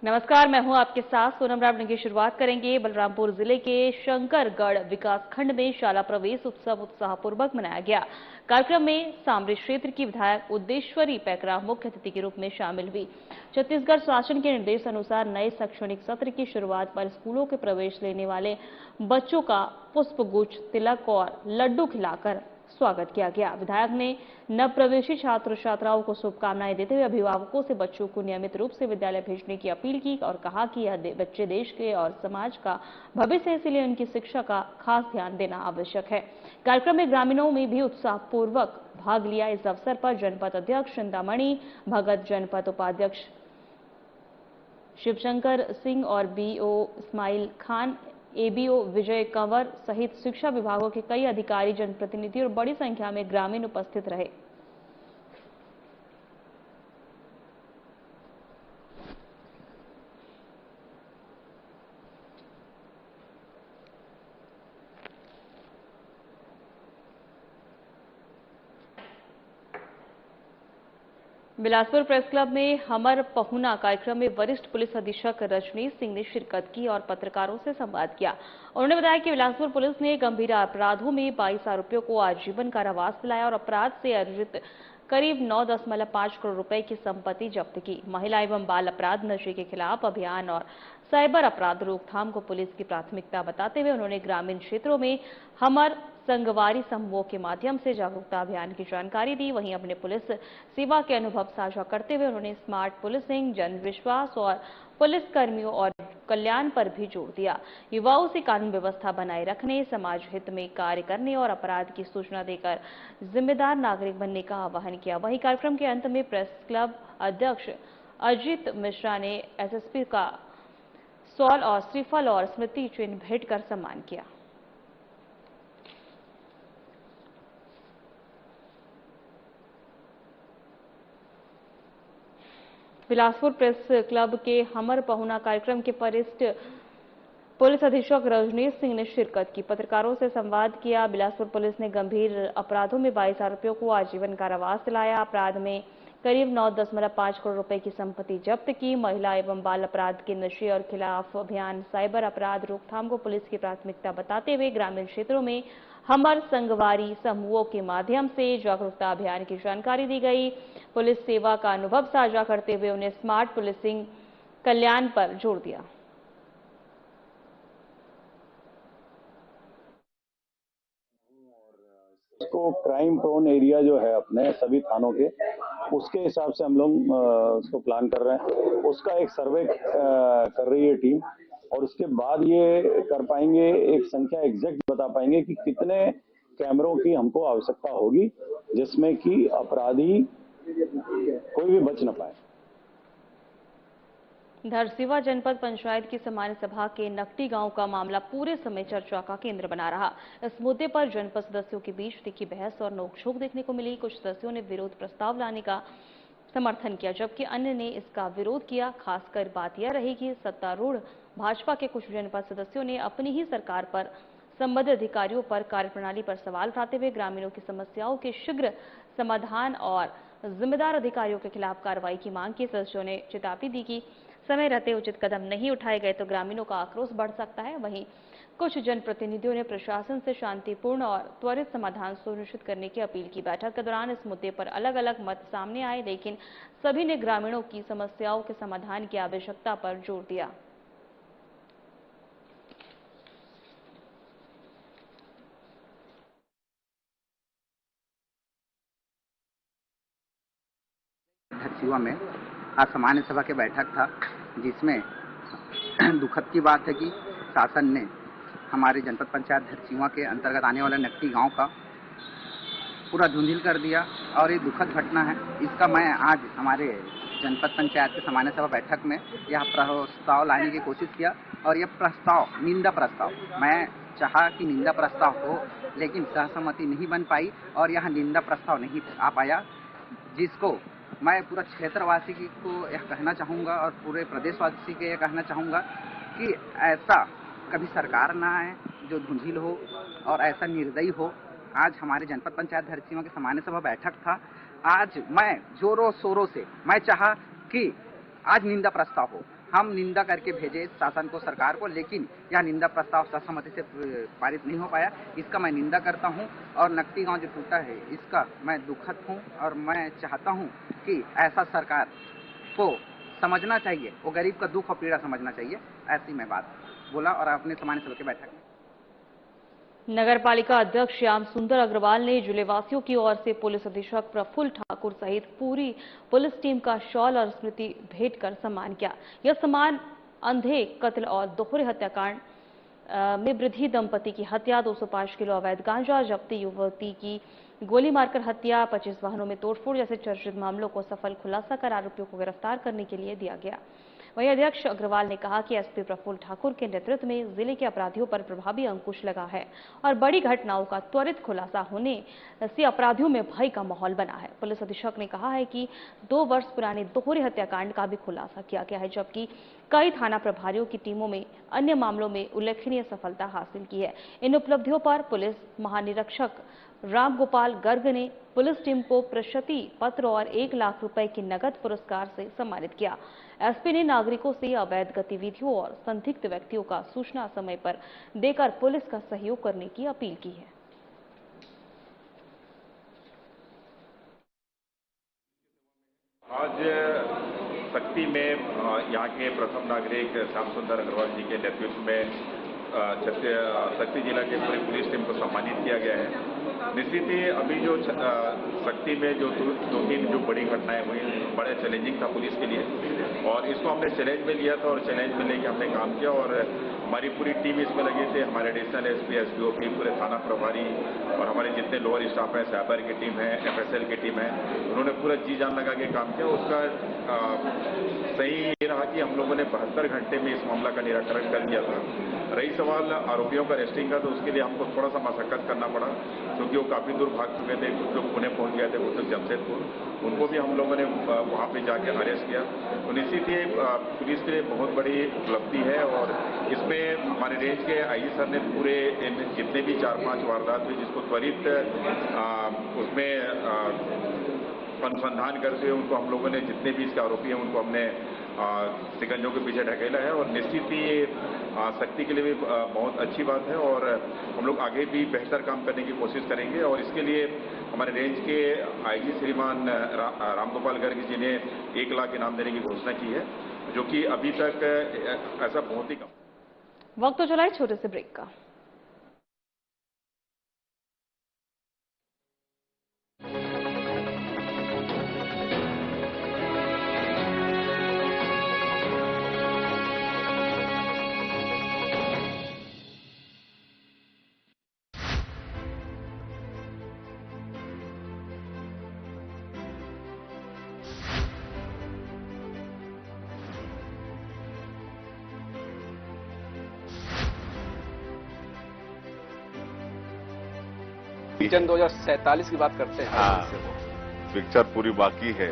नमस्कार, मैं हूं आपके साथ सोनम रावण की शुरुआत करेंगे। बलरामपुर जिले के शंकरगढ़ विकासखंड में शाला प्रवेश उत्सव उत्साहपूर्वक मनाया गया। कार्यक्रम में सामरी क्षेत्र की विधायक उद्देश्वरी पैकरा मुख्य अतिथि के रूप में शामिल हुई। छत्तीसगढ़ शासन के निर्देश अनुसार नए शैक्षणिक सत्र की शुरुआत पर स्कूलों के प्रवेश लेने वाले बच्चों का पुष्पगुच्छ, तिलक और लड्डू खिलाकर स्वागत किया गया। विधायक ने नवप्रवेशी छात्र छात्राओं को शुभकामनाएं देते हुए अभिभावकों से बच्चों को नियमित रूप से विद्यालय भेजने की अपील की और कहा कि यह बच्चे देश के और समाज का भविष्य है, इसलिए उनकी शिक्षा का खास ध्यान देना आवश्यक है। कार्यक्रम में ग्रामीणों में भी उत्साहपूर्वक भाग लिया। इस अवसर पर जनपद अध्यक्ष चिंतामणि भगत, जनपद उपाध्यक्ष शिवशंकर सिंह और बीओ इस्माइल खान, एबीओ विजय कंवर सहित शिक्षा विभागों के कई अधिकारी, जनप्रतिनिधि और बड़ी संख्या में ग्रामीण उपस्थित रहे। बिलासपुर प्रेस क्लब में हमर पहुना कार्यक्रम में वरिष्ठ पुलिस अधीक्षक रजनीश सिंह ने शिरकत की और पत्रकारों से संवाद किया। उन्होंने बताया कि बिलासपुर पुलिस ने गंभीर अपराधों में 22 आरोपियों को आजीवन कारावास दिलाया और अपराध से अर्जित करीब 9.5 करोड़ रुपए की संपत्ति जब्त की। महिला एवं बाल अपराध, नशे के खिलाफ अभियान और साइबर अपराध रोकथाम को पुलिस की प्राथमिकता बताते हुए उन्होंने ग्रामीण क्षेत्रों में हमर संगवारी समूहों के माध्यम से जागरूकता अभियान की जानकारी दी। वहीं अपने पुलिस सेवा के अनुभव साझा करते हुए उन्होंने स्मार्ट पुलिसिंग, जन विश्वास और पुलिस कर्मियों और कल्याण पर भी जोर दिया। युवाओं से कानून व्यवस्था बनाए रखने, समाज हित में कार्य करने और अपराध की सूचना देकर जिम्मेदार नागरिक बनने का आह्वान किया। वहीं कार्यक्रम के अंत में प्रेस क्लब अध्यक्ष अजित मिश्रा ने एसएसपी का शॉल और श्रीफल और स्मृति चिन्ह भेंट कर सम्मान किया। बिलासपुर प्रेस क्लब के हमर पहुना कार्यक्रम के वरिष्ठ पुलिस अधीक्षक रजनीश सिंह ने शिरकत की, पत्रकारों से संवाद किया। बिलासपुर पुलिस ने गंभीर अपराधों में 22 आरोपियों को आजीवन कारावास दिलाया। अपराध में करीब 9.5 करोड़ रुपए की संपत्ति जब्त की। महिला एवं बाल अपराध के नशे और खिलाफ अभियान, साइबर अपराध रोकथाम को पुलिस की प्राथमिकता बताते हुए ग्रामीण क्षेत्रों में हमर संगवारी समूहों के माध्यम से जागरूकता अभियान की जानकारी दी गई। पुलिस सेवा का अनुभव साझा करते हुए उन्हें स्मार्ट पुलिसिंग, कल्याण पर जोर दिया। इसको क्राइम प्रोन एरिया जो है अपने सभी थानों के, उसके हिसाब से हम लोग उसको प्लान कर रहे हैं। उसका एक सर्वे कर रही है टीम और उसके बाद ये कर पाएंगे, एक संख्या एग्जैक्ट बता पाएंगे कि कितने कैमरों की हमको आवश्यकता होगी जिसमें कि अपराधी कोई भी बच न पाए। धरसीवा जनपद पंचायत की सामान्य सभा के नकटी गांव का मामला पूरे समय चर्चा का केंद्र बना रहा। इस मुद्दे पर जनपद सदस्यों के बीच तीखी बहस और नोकझोंक देखने को मिली। कुछ सदस्यों ने विरोध प्रस्ताव लाने का समर्थन किया, जबकि अन्य ने इसका विरोध किया। खासकर बात यह रही कि सत्तारूढ़ भाजपा के कुछ जनपद सदस्यों ने अपनी ही सरकार पर, संबंधित अधिकारियों पर कार्यप्रणाली पर सवाल उठाते हुए ग्रामीणों की समस्याओं के शीघ्र समाधान और जिम्मेदार अधिकारियों के खिलाफ कार्रवाई की मांग की। सदस्यों ने चेतावनी दी कि समय रहते उचित कदम नहीं उठाए गए तो ग्रामीणों का आक्रोश बढ़ सकता है। वहीं कुछ जनप्रतिनिधियों ने प्रशासन से शांतिपूर्ण और त्वरित समाधान सुनिश्चित करने की अपील की। बैठक के दौरान इस मुद्दे पर अलग अलग मत सामने आए, लेकिन सभी ने ग्रामीणों की समस्याओं के समाधान की आवश्यकता पर जोर दिया। धरसीवा में आज सामान्य सभा की बैठक था, जिसमें दुखद की बात है कि शासन ने हमारे जनपद पंचायत धरसीवा के अंतर्गत आने वाला नकटी गांव का पूरा धुंधिल कर दिया और ये दुखद घटना है। इसका मैं आज हमारे जनपद पंचायत के सामान्य सभा बैठक में यह प्रस्ताव लाने की कोशिश किया और यह प्रस्ताव निंदा प्रस्ताव, मैं चाहा कि निंदा प्रस्ताव हो, लेकिन सहसम्मति नहीं बन पाई और यह निंदा प्रस्ताव नहीं आ पाया, जिसको मैं पूरा क्षेत्रवासी को यह कहना चाहूँगा और पूरे प्रदेशवासी को यह कहना चाहूँगा कि ऐसा कभी सरकार ना आए जो धुंधिल हो और ऐसा निर्दयी हो। आज हमारे जनपद पंचायत धरसीवा की सामान्य सभा बैठक था। आज मैं जोरों शोरों से मैं चाहा कि आज निंदा प्रस्ताव हो, हम निंदा करके भेजे शासन को, सरकार को, लेकिन यह निंदा प्रस्ताव सर्वसम्मति से पारित नहीं हो पाया। इसका मैं निंदा करता हूं और नकटी गांव जो टूटा है इसका मैं दुखद हूं और मैं चाहता हूं कि ऐसा सरकार को समझना चाहिए, वो गरीब का दुख और पीड़ा समझना चाहिए। ऐसी मैं बात बोला और अपने सामान्य सभा की बैठक में नगर पालिका अध्यक्ष श्याम सुंदर अग्रवाल ने जिलेवासियों की ओर से पुलिस अधीक्षक प्रफुल्ल ठाकुर सहित पूरी पुलिस टीम का शॉल और स्मृति भेंट कर सम्मान किया। यह सम्मान अंधे कत्ल और दोहरे हत्याकांड में वृद्धि दंपति की हत्या, 205 किलो अवैध गांजा जब्ती, युवती की गोली मारकर हत्या, 25 वाहनों में तोड़फोड़ जैसे चर्चित मामलों को सफल खुलासा कर आरोपियों को गिरफ्तार करने के लिए दिया गया। वहीं अध्यक्ष अग्रवाल ने कहा कि एसपी प्रफुल्ल ठाकुर के नेतृत्व में जिले के अपराधियों पर प्रभावी अंकुश लगा है और बड़ी घटनाओं का त्वरित खुलासा होने से अपराधियों में भय का माहौल बना है। पुलिस अधीक्षक ने कहा है कि 2 वर्ष पुराने दोहरे हत्याकांड का भी खुलासा किया गया है, जबकि कई थाना प्रभारियों की टीमों में अन्य मामलों में उल्लेखनीय सफलता हासिल की है। इन उपलब्धियों पर पुलिस महानिरीक्षक रामगोपाल गर्ग ने पुलिस टीम को प्रशस्ति पत्र और 1 लाख रुपए की नकद पुरस्कार से सम्मानित किया। एसपी ने नागरिकों से अवैध गतिविधियों और संदिग्ध व्यक्तियों का सूचना समय पर देकर पुलिस का सहयोग करने की अपील की है। आज शक्ति में यहाँ के प्रथम नागरिक श्याम सुंदर अग्रवाल जी के नेतृत्व में शक्ति जिला के पूरी पुलिस टीम को सम्मानित किया गया है। निश्चित ही अभी जो शक्ति में जो 2-3 जो बड़ी घटनाएं हुई, बड़े चैलेंजिंग था पुलिस के लिए और इसको हमने चैलेंज में लिया था और चैलेंज में लेके हमने काम किया और हमारी पूरी टीम इसमें लगी थी। हमारे एडिशनल एसपी, एसडीओपी, पूरे थाना प्रभारी और हमारे जितने लोअर स्टाफ है, साइबर की टीम है, एफएसएल की टीम है, उन्होंने पूरा जी जान लगा के काम किया। उसका सही ये रहा कि हम लोगों ने 72 घंटे में इस मामला का निराकरण कर दिया था। रही सवाल आरोपियों का अरेस्टिंग का, तो उसके लिए हमको थोड़ा सा मशक्कत करना पड़ा क्योंकि वो काफी दूर भाग चुके थे। कुछ लोग पुणे पहुंच गए थे, कुछ लोग जमशेदपुर, उनको भी हम लोगों ने वहां पे जाके अरेस्ट किया। तो निश्चित ही पुलिस के लिए बहुत बड़ी उपलब्धि है और इसमें हमारे रेंज के आईजी सर ने पूरे जितने भी 4-5 वारदात हुई जिसको त्वरित उसमें अनुसंधान करते हुए उनको हम लोगों ने जितने भी इसके आरोपी हैं उनको हमने शिकंजों के पीछे ढकेला है और निश्चित ही ये शक्ति के लिए भी बहुत अच्छी बात है और हम लोग आगे भी बेहतर काम करने की कोशिश करेंगे। और इसके लिए हमारे रेंज के आईजी श्रीमान रामगोपाल गर्ग जी ने 1 लाख इनाम देने की घोषणा की है, जो कि अभी तक ऐसा बहुत ही कम। वक्त तो चला है छोटे से ब्रेक का। विजन 2047 की बात करते हैं। हाँ, पिक्चर पूरी बाकी है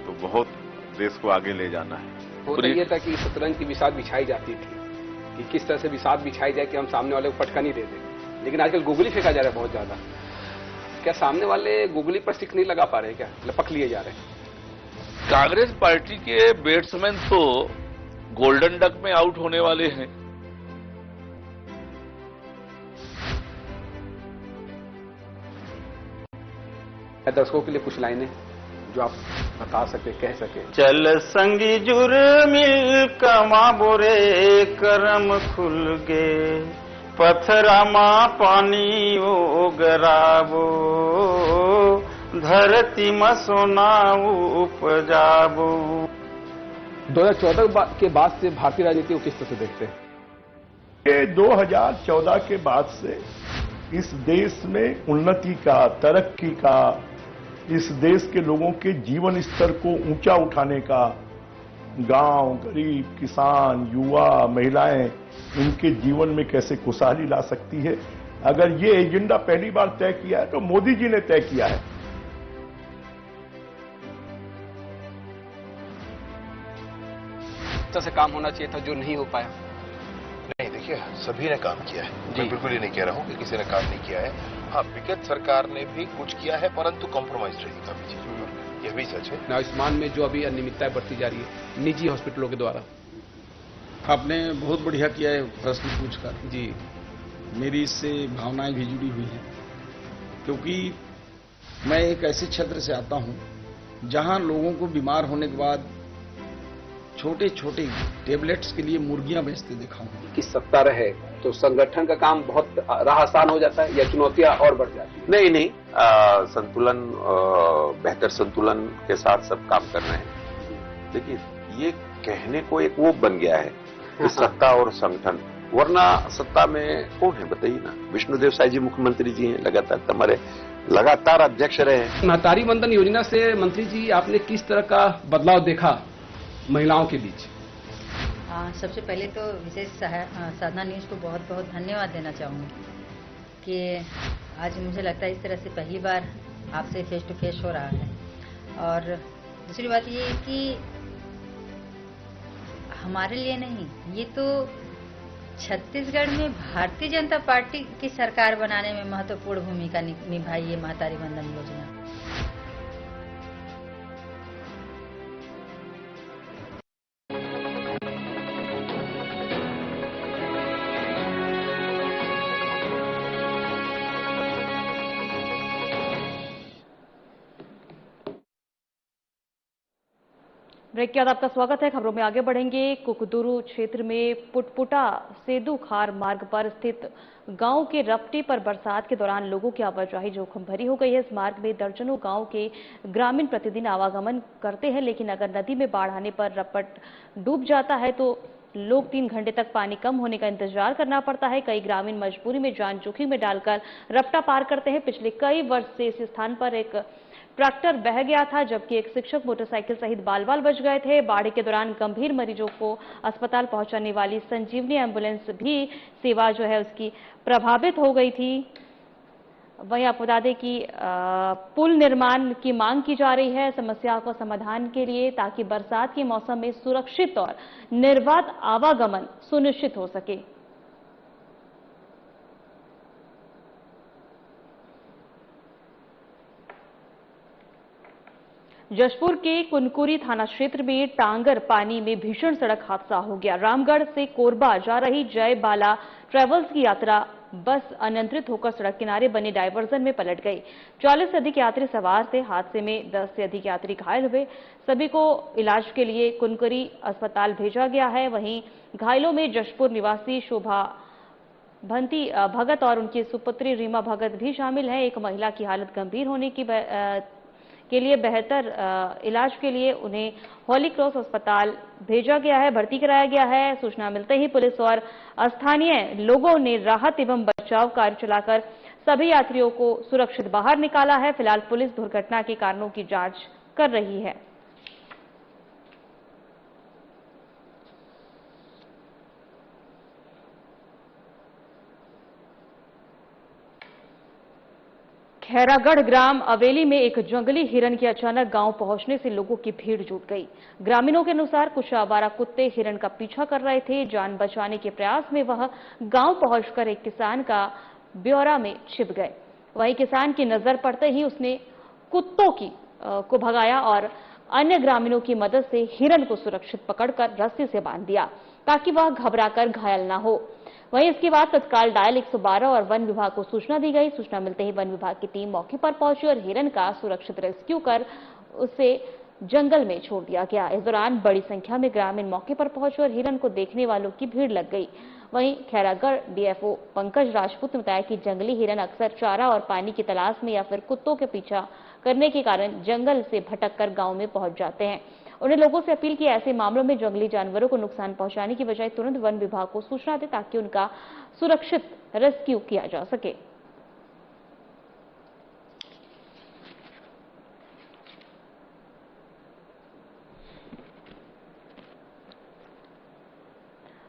तो बहुत देश को आगे ले जाना है। वो तो ये था कि शतरंज की बिसात बिछाई जाती थी कि किस तरह से बिसात बिछाई जाए कि हम सामने वाले को पटका नहीं दे दें, लेकिन आजकल गूगली फेंका जा रहा है बहुत ज्यादा। क्या सामने वाले गूगली पर सिक्स नहीं लगा पा रहे, क्या लपक लिए जा रहे हैं? कांग्रेस पार्टी के बैट्समैन तो गोल्डन डक में आउट होने वाले हैं। दर्शकों के लिए कुछ लाइनें जो आप बता सके, कह सके। चल संगी जुर्मिल कमा बोरे करम खुल गे, पथरा मां पानी ओगराबो, धरती में सोना उपजाबो। 2014 के बाद से भारतीय राजनीति को किस तरह से देखते हैं? 2014 के बाद से इस देश में उन्नति का, तरक्की का, इस देश के लोगों के जीवन स्तर को ऊंचा उठाने का, गांव, गरीब, किसान, युवा, महिलाएं, इनके जीवन में कैसे खुशहाली ला सकती है, अगर ये एजेंडा पहली बार तय किया है तो मोदी जी ने तय किया है। से काम होना चाहिए था जो नहीं हो पाया। नहीं, देखिए सभी ने काम किया है, मैं बिल्कुल ये नहीं कह रहा हूं कि किसी ने काम नहीं किया है। हाँ, विगत सरकार ने भी कुछ किया है परंतु कॉम्प्रोमाइज रही काफी चीजों पर। यह भी सच है। आयुष्मान में जो अभी अनियमितताएं बढ़ती जा रही है निजी हॉस्पिटलों के द्वारा। आपने बहुत बढ़िया किया है प्रश्न पूछकर जी। मेरी इससे भावनाएं भी जुड़ी हुई हैं, क्योंकि मैं एक ऐसे क्षेत्र से आता हूं जहां लोगों को बीमार होने के बाद छोटे छोटे टेबलेट्स के लिए मुर्गियां बेचते देखा हूं। कि सत्ता रहे तो संगठन का काम बहुत राह आसान हो जाता है या चुनौतियां और बढ़ जाती है? नहीं नहीं, संतुलन, बेहतर संतुलन के साथ सब काम कर रहे हैं। देखिए, ये कहने को एक वो बन गया है कि सत्ता और संगठन, वरना सत्ता में कौन है बताइए ना। विष्णुदेव साय जी मुख्यमंत्री जी हैं, लगातार अध्यक्ष रहे हैं। महतारी वंदन योजना से मंत्री जी आपने किस तरह का बदलाव देखा महिलाओं के बीच? सबसे पहले तो विशेष साधना न्यूज को बहुत बहुत धन्यवाद देना चाहूँगी कि आज मुझे लगता है इस तरह से पहली बार आपसे फेस टू फेस हो रहा है। और दूसरी बात ये है कि हमारे लिए नहीं, ये तो छत्तीसगढ़ में भारतीय जनता पार्टी की सरकार बनाने में महत्वपूर्ण भूमिका निभाई है महतारी वंदन योजना। ब्रेक के बाद आपका स्वागत है। खबरों में आगे बढ़ेंगे। कुकदुरु क्षेत्र में पुटपुटा सेदू खार मार्ग पर स्थित गांव के रपटे पर बरसात के दौरान लोगों की आवाजाही जोखिम भरी हो गई है। इस मार्ग में दर्जनों गांव के ग्रामीण प्रतिदिन आवागमन करते हैं, लेकिन अगर नदी में बाढ़ आने पर रपट डूब जाता है तो लोग 3 घंटे तक पानी कम होने का इंतजार करना पड़ता है। कई ग्रामीण मजबूरी में जान जोखिम में डालकर रपटा पार करते हैं। पिछले कई वर्ष से इस स्थान पर एक ट्रैक्टर बह गया था, जबकि एक शिक्षक मोटरसाइकिल सहित बाल-बाल बच गए थे। बाढ़ के दौरान गंभीर मरीजों को अस्पताल पहुंचाने वाली संजीवनी एम्बुलेंस भी सेवा जो है उसकी प्रभावित हो गई थी। वहीं आपको बता दें कि पुल निर्माण की मांग की जा रही है समस्या को समाधान के लिए, ताकि बरसात के मौसम में सुरक्षित और निर्बाध आवागमन सुनिश्चित हो सके। जशपुर के कुनकुरी थाना क्षेत्र में टांगर पानी में भीषण सड़क हादसा हो गया। रामगढ़ से कोरबा जा रही जय बाला ट्रेवल्स की यात्रा बस अनियंत्रित होकर सड़क किनारे बने डायवर्जन में पलट गई। 40 से अधिक यात्री सवार थे। हादसे में 10 से अधिक यात्री घायल हुए। सभी को इलाज के लिए कुनकुरी अस्पताल भेजा गया है। वहीं घायलों में जशपुर निवासी शोभा भंती भगत और उनकी सुपुत्री रीमा भगत भी शामिल हैं। एक महिला की हालत गंभीर होने के लिए बेहतर इलाज के लिए उन्हें हॉली क्रॉस अस्पताल भेजा गया है, भर्ती कराया गया है। सूचना मिलते ही पुलिस और स्थानीय लोगों ने राहत एवं बचाव कार्य चलाकर सभी यात्रियों को सुरक्षित बाहर निकाला है। फिलहाल पुलिस दुर्घटना के कारणों की जांच कर रही है। खैरागढ़ ग्राम अवेली में एक जंगली हिरन के अचानक गांव पहुंचने से लोगों की भीड़ जुट गई। ग्रामीणों के अनुसार कुछ आवारा कुत्ते हिरन का पीछा कर रहे थे। जान बचाने के प्रयास में वह गांव पहुंचकर एक किसान का ब्यौरा में छिप गए। वहीं किसान की नजर पड़ते ही उसने कुत्तों को भगाया और अन्य ग्रामीणों की मदद से हिरन को सुरक्षित पकड़कर रस्सी से बांध दिया ताकि वह घबराकर घायल न हो। वहीं इसके बाद तत्काल डायल 112 और वन विभाग को सूचना दी गई। सूचना मिलते ही वन विभाग की टीम मौके पर पहुंची और हिरन का सुरक्षित रेस्क्यू कर उसे जंगल में छोड़ दिया गया। इस दौरान बड़ी संख्या में ग्रामीण मौके पर पहुंचे और हिरन को देखने वालों की भीड़ लग गई। वहीं खैरागढ़ डीएफओ पंकज राजपूत ने बताया कि जंगली हिरन अक्सर चारा और पानी की तलाश में या फिर कुत्तों के पीछा करने के कारण जंगल से भटक कर गांव में पहुंच जाते हैं। उन्हें लोगों से अपील की ऐसे मामलों में जंगली जानवरों को नुकसान पहुंचाने की बजाय तुरंत वन विभाग को सूचना दें ताकि उनका सुरक्षित रेस्क्यू किया जा सके।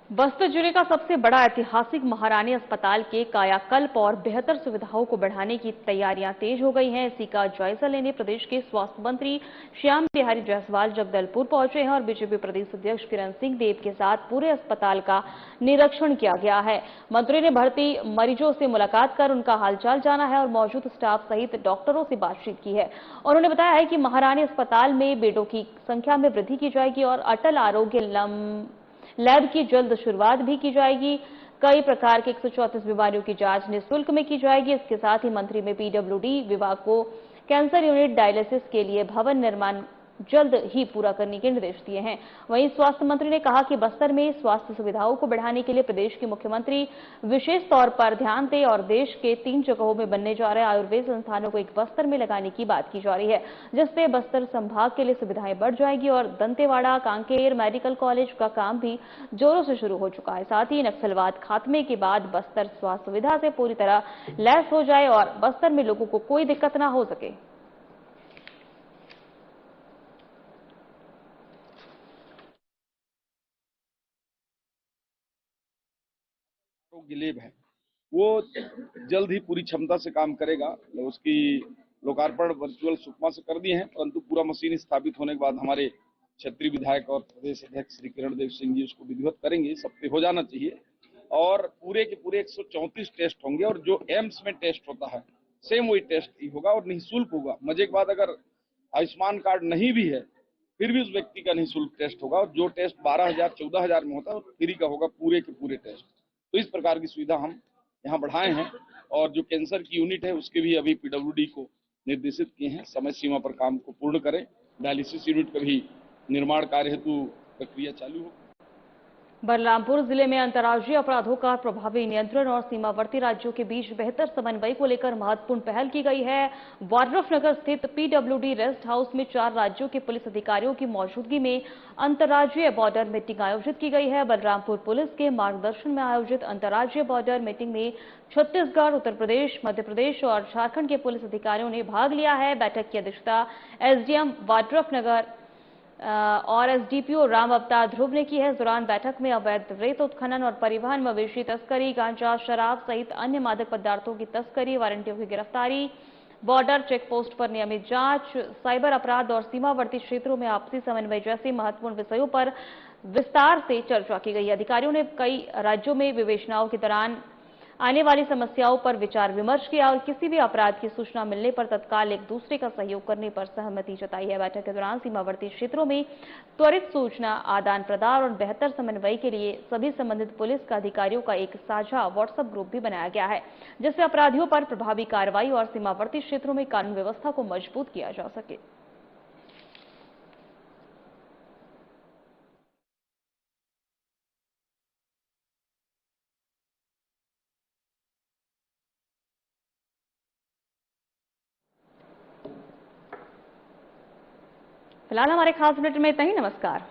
बस्तर जिले का सबसे बड़ा ऐतिहासिक महारानी अस्पताल के कायाकल्प और बेहतर सुविधाओं को बढ़ाने की तैयारियां तेज हो गई हैं। इसी का जायजा लेने प्रदेश के स्वास्थ्य मंत्री श्याम बिहारी जायसवाल जगदलपुर पहुंचे हैं और बीजेपी प्रदेश अध्यक्ष किरण सिंह देव के साथ पूरे अस्पताल का निरीक्षण किया गया है। मंत्री ने भर्ती मरीजों से मुलाकात कर उनका हालचाल जाना है और मौजूद स्टाफ सहित डॉक्टरों से बातचीत की है। उन्होंने बताया है कि महारानी अस्पताल में बेडों की संख्या में वृद्धि की जाएगी और अटल आरोग्य लैब की जल्द शुरुआत भी की जाएगी। कई प्रकार के 134 बीमारियों की जांच निःशुल्क में की जाएगी। इसके साथ ही मंत्री में पीडब्ल्यूडी विभाग को कैंसर यूनिट डायलिसिस के लिए भवन निर्माण जल्द ही पूरा करने के निर्देश दिए हैं। वहीं स्वास्थ्य मंत्री ने कहा कि बस्तर में स्वास्थ्य सुविधाओं को बढ़ाने के लिए प्रदेश के मुख्यमंत्री विशेष तौर पर ध्यान दें और देश के 3 जगहों में बनने जा रहे आयुर्वेद संस्थानों को एक बस्तर में लगाने की बात की जा रही है, जिससे बस्तर संभाग के लिए सुविधाएं बढ़ जाएगी और दंतेवाड़ा कांकेर मेडिकल कॉलेज का काम भी जोरों से शुरू हो चुका है। साथ ही नक्सलवाद खात्मे के बाद बस्तर स्वास्थ्य सुविधा से पूरी तरह लैस हो जाए और बस्तर में लोगों को कोई दिक्कत न हो सके। लैब है वो जल्द ही पूरी क्षमता से काम करेगा। उसकी लोकार्पण वर्चुअल सुकमा से कर दिए हैं, परंतु पूरा मशीन स्थापित होने के बाद हमारे क्षेत्रीय विधायक और प्रदेश अध्यक्ष श्री किरण देव सिंह जी उसको विधिवत करेंगे। इस हफ्ते हो जाना चाहिए और पूरे के पूरे 134 टेस्ट होंगे और जो एम्स में टेस्ट होता है सेम वही टेस्ट ही होगा और निःशुल्क होगा। मजे की बात, अगर आयुष्मान कार्ड नहीं भी है फिर भी उस व्यक्ति का निःशुल्क टेस्ट होगा और जो टेस्ट 12,000 14,000 में होता है वो फ्री का होगा पूरे के पूरे टेस्ट। तो इस प्रकार की सुविधा हम यहाँ बढ़ाए हैं और जो कैंसर की यूनिट है उसके भी अभी पीडब्ल्यूडी को निर्देशित किए हैं समय सीमा पर काम को पूर्ण करें। डायलिसिस यूनिट का भी निर्माण कार्य हेतु प्रक्रिया चालू हो। बलरामपुर जिले में अंतर्राज्यीय अपराधों का प्रभावी नियंत्रण और सीमावर्ती राज्यों के बीच बेहतर समन्वय को लेकर महत्वपूर्ण पहल की गई है। वाड्रफनगर स्थित पीडब्ल्यूडी रेस्ट हाउस में 4 राज्यों के पुलिस अधिकारियों की मौजूदगी में अंतर्राज्यीय बॉर्डर मीटिंग आयोजित की गई है। बलरामपुर पुलिस के मार्गदर्शन में आयोजित अंतर्राज्यीय बॉर्डर मीटिंग में छत्तीसगढ़, उत्तर प्रदेश, मध्य प्रदेश और झारखंड के पुलिस अधिकारियों ने भाग लिया है। बैठक की अध्यक्षता एसडीएम वाड्रफनगर और एसडीपीओ राम अवतार ध्रुव ने की है। इस दौरान बैठक में अवैध रेत उत्खनन और परिवहन, मवेशी तस्करी, गांजा, शराब सहित अन्य मादक पदार्थों की तस्करी, वारंटियों की गिरफ्तारी, बॉर्डर चेक पोस्ट पर नियमित जांच, साइबर अपराध और सीमावर्ती क्षेत्रों में आपसी समन्वय जैसे महत्वपूर्ण विषयों पर विस्तार से चर्चा की गई। अधिकारियों ने कई राज्यों में विवेचनाओं के दौरान आने वाली समस्याओं पर विचार विमर्श किया और किसी भी अपराध की सूचना मिलने पर तत्काल एक दूसरे का सहयोग करने पर सहमति जताई है। बैठक के दौरान सीमावर्ती क्षेत्रों में त्वरित सूचना आदान प्रदान और बेहतर समन्वय के लिए सभी संबंधित पुलिस का अधिकारियों का एक साझा व्हाट्सएप ग्रुप भी बनाया गया है, जिससे अपराधियों पर प्रभावी कार्रवाई और सीमावर्ती क्षेत्रों में कानून व्यवस्था को मजबूत किया जा सके। फिलहाल हमारे खास बुलेटिन में इतना ही। नमस्कार।